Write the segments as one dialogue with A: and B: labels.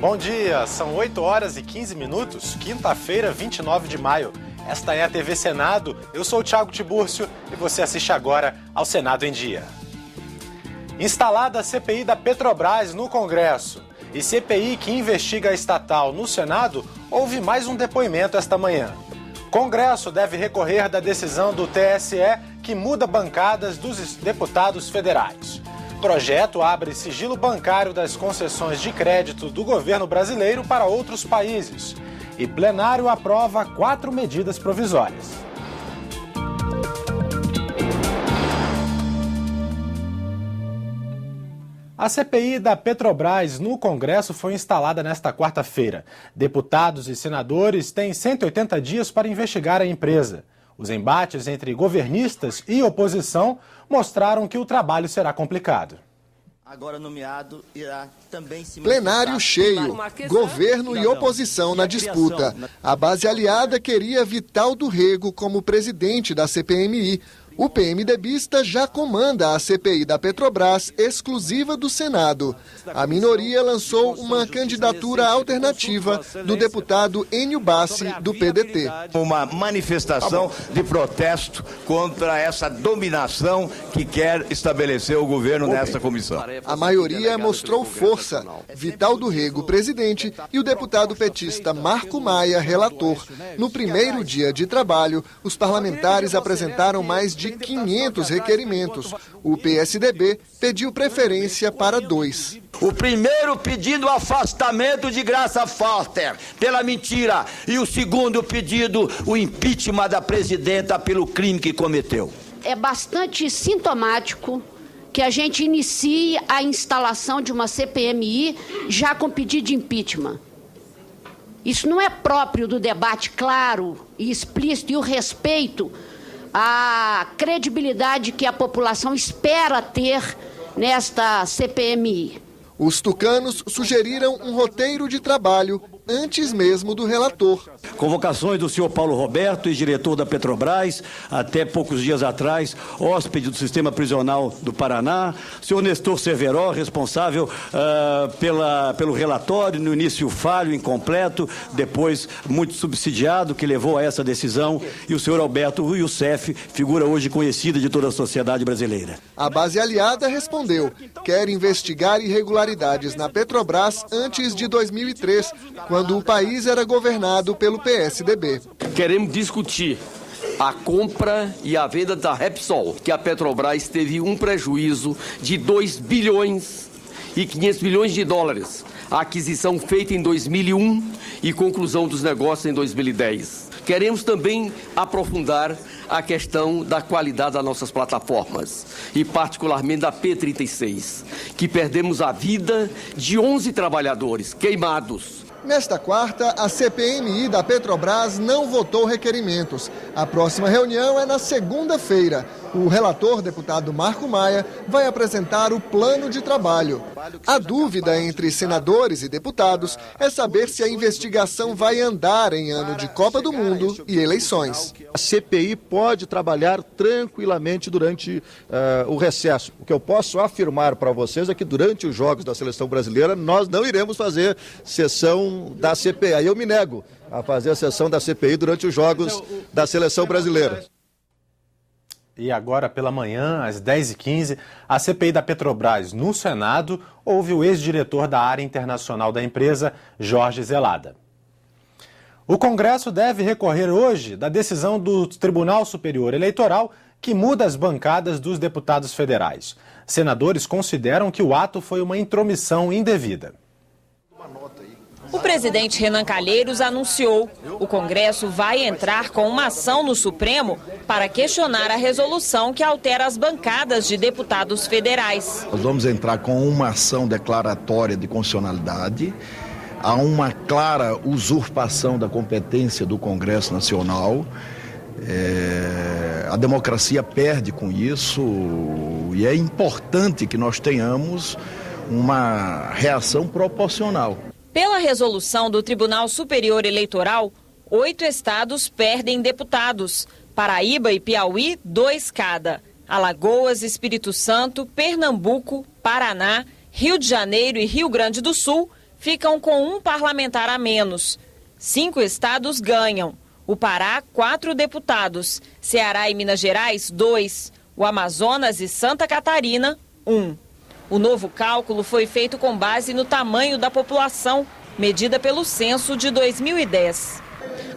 A: Bom dia, são 8 horas e 15 minutos, quinta-feira, 29 de maio. Esta é a TV Senado, eu sou o Thiago Tibúrcio e você assiste agora ao Senado em Dia. Instalada a CPI da Petrobras no Congresso e CPI que investiga a estatal no Senado, houve mais um depoimento esta manhã. Congresso deve recorrer da decisão do TSE que muda bancadas dos deputados federais. Projeto abre sigilo bancário das concessões de crédito do governo brasileiro para outros países. E plenário aprova 4 medidas provisórias. A CPI da Petrobras no Congresso foi instalada nesta quarta-feira. Deputados e senadores têm 180 dias para investigar a empresa. Os embates entre governistas e oposição mostraram que o trabalho será complicado.
B: Agora nomeado irá também se
C: plenário cheio, governo e oposição na disputa. A base aliada queria Vital do Rego como presidente da CPMI. O PMDBista já comanda a CPI da Petrobras, exclusiva do Senado. A minoria lançou uma candidatura alternativa do deputado Enio Bassi, do PDT.
D: Uma manifestação de protesto contra essa dominação que quer estabelecer o governo nesta comissão.
C: A maioria mostrou força. Vital do Rego, presidente, e o deputado petista Marco Maia, relator. No primeiro dia de trabalho, os parlamentares apresentaram mais de 500 requerimentos. O PSDB pediu preferência para 2.
E: O primeiro pedindo o afastamento de Graça Foster pela mentira e o segundo pedido o impeachment da presidenta pelo crime que cometeu.
F: É bastante sintomático que a gente inicie a instalação de uma CPMI já com pedido de impeachment. Isso não é próprio do debate claro e explícito e o respeito à credibilidade que a população espera ter nesta CPMI.
C: Os tucanos sugeriram um roteiro de trabalho antes mesmo do relator.
G: Convocações do senhor Paulo Roberto, ex-diretor da Petrobras, até poucos dias atrás, hóspede do sistema prisional do Paraná. O senhor Nestor Cerveró, responsável pelo relatório, no início falho, incompleto, depois muito subsidiado, que levou a essa decisão. E o senhor Alberto Youssef, figura hoje conhecida de toda a sociedade brasileira.
C: A base aliada respondeu, quer investigar irregularidades na Petrobras antes de 2003, quando o país era governado pelo PSDB.
H: Queremos discutir a compra e a venda da Repsol, que a Petrobras teve um prejuízo de 2 bilhões e 500 milhões de dólares. A aquisição feita em 2001 e conclusão dos negócios em 2010. Queremos também aprofundar a questão da qualidade das nossas plataformas e particularmente da P36, que perdemos a vida de 11 trabalhadores queimados.
C: Nesta quarta, a CPMI da Petrobras não votou requerimentos. A próxima reunião é na segunda-feira. O relator, deputado Marco Maia, vai apresentar o plano de trabalho. A dúvida entre senadores e deputados é saber se a investigação vai andar em ano de Copa do Mundo e eleições.
I: A CPI pode trabalhar tranquilamente durante o recesso. O que eu posso afirmar para vocês é que durante os Jogos da Seleção Brasileira nós não iremos fazer sessão da CPI. Aí eu me nego a fazer a sessão da CPI durante os Jogos da Seleção Brasileira.
A: E agora pela manhã, às 10h15, a CPI da Petrobras no Senado ouve o ex-diretor da área internacional da empresa, Jorge Zelada. O Congresso deve recorrer hoje da decisão do Tribunal Superior Eleitoral que muda as bancadas dos deputados federais. Senadores consideram que o ato foi uma intromissão indevida.
J: O presidente Renan Calheiros anunciou que o Congresso vai entrar com uma ação no Supremo para questionar a resolução que altera as bancadas de deputados federais.
K: Nós vamos entrar com uma ação declaratória de constitucionalidade. Há uma clara usurpação da competência do Congresso Nacional. A democracia perde com isso e é importante que nós tenhamos uma reação proporcional.
J: Pela resolução do Tribunal Superior Eleitoral, 8 estados perdem deputados. Paraíba e Piauí, 2 cada. Alagoas, Espírito Santo, Pernambuco, Paraná, Rio de Janeiro e Rio Grande do Sul ficam com um parlamentar a menos. 5 estados ganham. O Pará, 4 deputados. Ceará e Minas Gerais, 2. O Amazonas e Santa Catarina, 1. O novo cálculo foi feito com base no tamanho da população, medida pelo censo de 2010.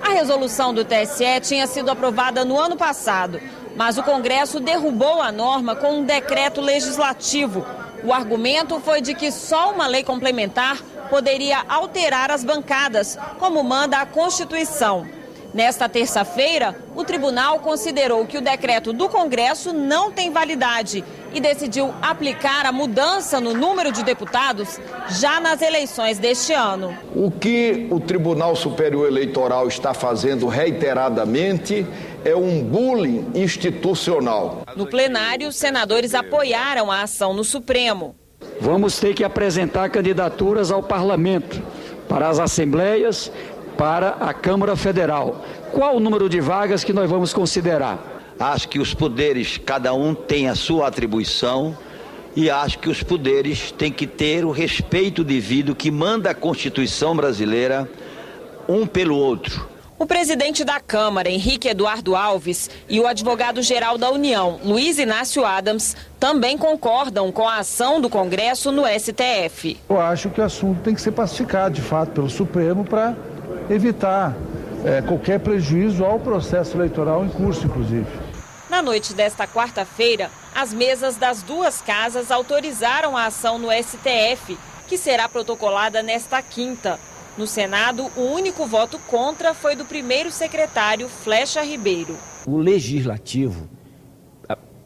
J: A resolução do TSE tinha sido aprovada no ano passado, mas o Congresso derrubou a norma com um decreto legislativo. O argumento foi de que só uma lei complementar poderia alterar as bancadas, como manda a Constituição. Nesta terça-feira, o tribunal considerou que o decreto do Congresso não tem validade e decidiu aplicar a mudança no número de deputados já nas eleições deste ano.
K: O que o Tribunal Superior Eleitoral está fazendo reiteradamente é um bullying institucional.
J: No plenário, os senadores apoiaram a ação no Supremo.
L: Vamos ter que apresentar candidaturas ao parlamento, para as assembleias, para a Câmara Federal. Qual o número de vagas que nós vamos considerar?
E: Acho que os poderes, cada um tem a sua atribuição e acho que os poderes têm que ter o respeito devido que manda a Constituição brasileira um pelo outro.
J: O presidente da Câmara, Henrique Eduardo Alves, e o advogado-geral da União, Luiz Inácio Adams, também concordam com a ação do Congresso no STF.
M: Eu acho que o assunto tem que ser pacificado, de fato, pelo Supremo para evitar qualquer prejuízo ao processo eleitoral em curso, inclusive.
J: Na noite desta quarta-feira, as mesas das duas casas autorizaram a ação no STF, que será protocolada nesta quinta. No Senado, o único voto contra foi do primeiro secretário, Flecha Ribeiro.
N: O Legislativo,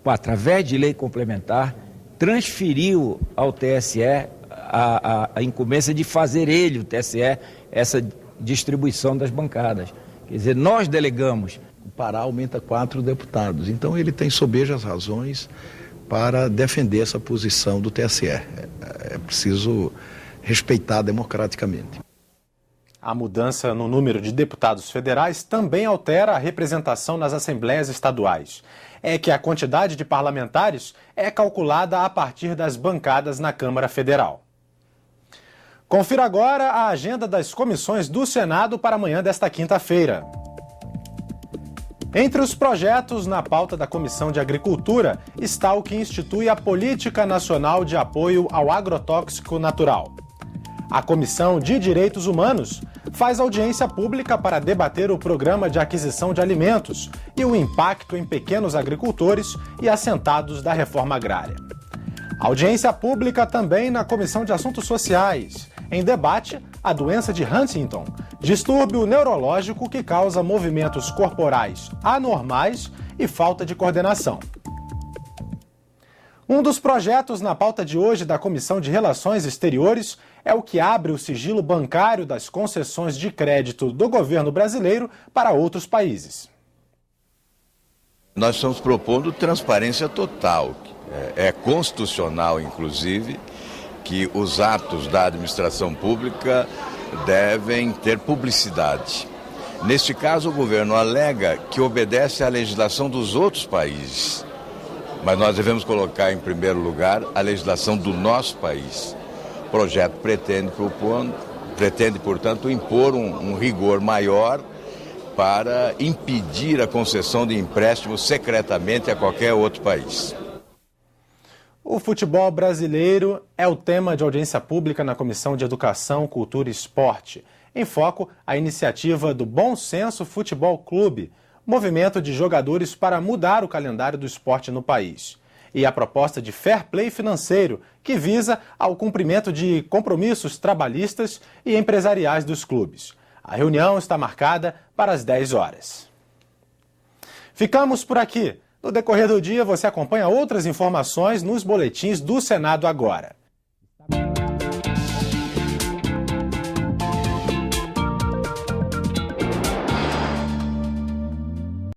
N: através de lei complementar, transferiu ao TSE a incumbência de fazer ele, o TSE, essa distribuição das bancadas. Quer dizer, nós delegamos.
K: O Pará aumenta 4 deputados, então ele tem sobejas razões para defender essa posição do TSE. É preciso respeitar democraticamente.
A: A mudança no número de deputados federais também altera a representação nas assembleias estaduais. É que a quantidade de parlamentares é calculada a partir das bancadas na Câmara Federal. Confira agora a agenda das comissões do Senado para amanhã desta quinta-feira. Entre os projetos na pauta da Comissão de Agricultura está o que institui a Política Nacional de Apoio ao Agrotóxico Natural. A Comissão de Direitos Humanos faz audiência pública para debater o Programa de Aquisição de Alimentos e o impacto em pequenos agricultores e assentados da reforma agrária. Audiência pública também na Comissão de Assuntos Sociais. Em debate, a doença de Huntington, distúrbio neurológico que causa movimentos corporais anormais e falta de coordenação. Um dos projetos na pauta de hoje da Comissão de Relações Exteriores é o que abre o sigilo bancário das concessões de crédito do governo brasileiro para outros países.
D: Nós estamos propondo transparência total. É constitucional, inclusive, que os atos da administração pública devem ter publicidade. Neste caso, o governo alega que obedece à legislação dos outros países, mas nós devemos colocar em primeiro lugar a legislação do nosso país. O projeto pretende, portanto, impor um rigor maior para impedir a concessão de empréstimos secretamente a qualquer outro país.
A: O futebol brasileiro é o tema de audiência pública na Comissão de Educação, Cultura e Esporte. Em foco, a iniciativa do Bom Senso Futebol Clube, movimento de jogadores para mudar o calendário do esporte no país. E a proposta de fair play financeiro, que visa ao cumprimento de compromissos trabalhistas e empresariais dos clubes. A reunião está marcada para as 10 horas. Ficamos por aqui. No decorrer do dia, você acompanha outras informações nos boletins do Senado Agora.